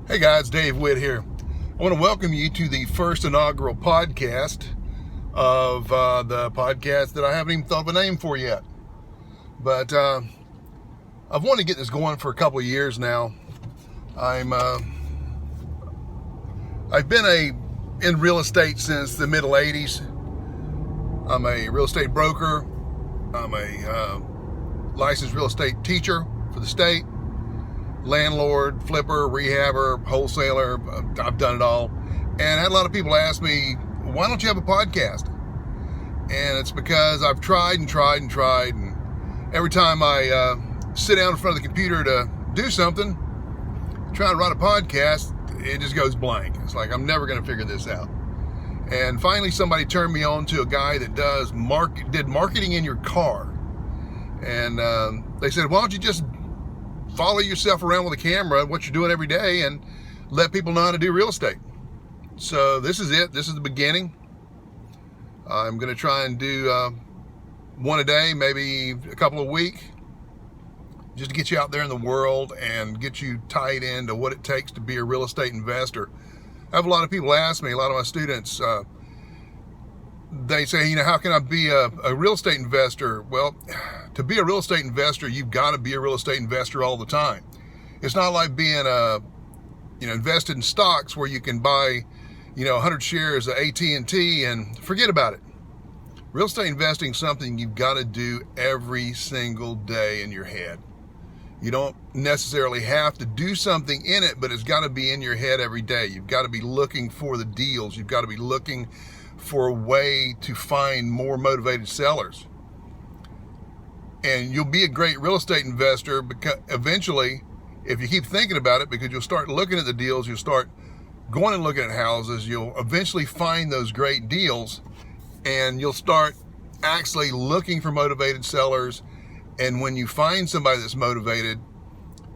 Hey guys, Dave Witt here. I want to welcome you to the first inaugural podcast of the podcast that I haven't even thought of a name for yet. But I've wanted to get this going for a couple of years now. I've been in real estate since the middle 80s. I'm a real estate broker. I'm a licensed real estate teacher for the state. Landlord, flipper, rehabber, wholesaler. I've done it all. And I had a lot of people ask me, why don't you have a podcast? And it's because I've tried. And every time I sit down in front of the computer to do something, try to write a podcast, it just goes blank. It's like, I'm never going to figure this out. And finally, somebody turned me on to a guy that did marketing in your car. And they said, why don't you just follow yourself around with a camera, what you're doing every day, and let people know how to do real estate. So this is it. This is the beginning. I'm going to try and do one a day, maybe a couple a week, just to get you out there in the world and get you tied into what it takes to be a real estate investor. I have a lot of people ask me, a lot of my students, they say, how can I be a real estate investor? Well, to be a real estate investor, you've got to be a real estate investor all the time. It's not like being invested in stocks where you can buy, 100 shares of AT&T and forget about it. Real estate investing is something you've got to do every single day in your head. You don't necessarily have to do something in it, but it's got to be in your head every day. You've got to be looking for the deals. You've got to be looking for a way to find more motivated sellers. And you'll be a great real estate investor because eventually, if you keep thinking about it, because you'll start looking at the deals, you'll start going and looking at houses, you'll eventually find those great deals, and you'll start actually looking for motivated sellers. And when you find somebody that's motivated,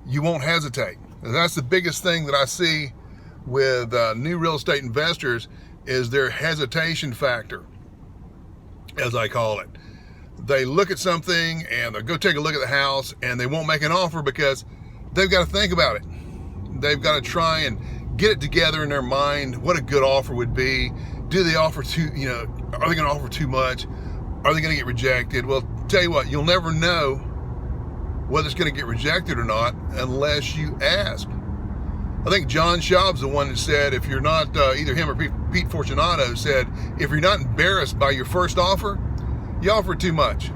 you won't hesitate. And that's the biggest thing that I see with new real estate investors is their hesitation factor, as I call it. They look at something and they'll go take a look at the house and they won't make an offer because they've got to think about it. They've got to try and get it together in their mind what a good offer would be. Do they offer too, are they going to offer too much? Are they going to get rejected? Well, tell you what, you'll never know whether it's going to get rejected or not unless you ask. I think John Schaub's the one that said, if you're not, either him or Pete Fortunato said, if you're not embarrassed by your first offer, you offer too much.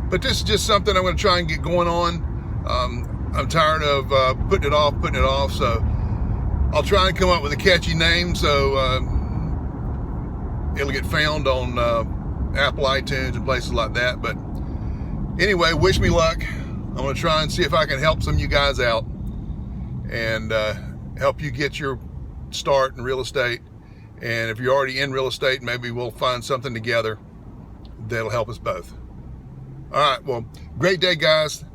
But this is just something I'm going to try and get going on. I'm tired of putting it off. So I'll try and come up with a catchy name so it'll get found on Apple iTunes and places like that. But anyway, wish me luck. I'm going to try and see if I can help some of you guys out and help you get your start in real estate. And if you're already in real estate, maybe we'll find something together that'll help us both. All right, well, great day, guys.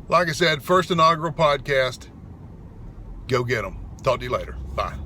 Like I said, first inaugural podcast. Go get them. Talk to you later. Bye.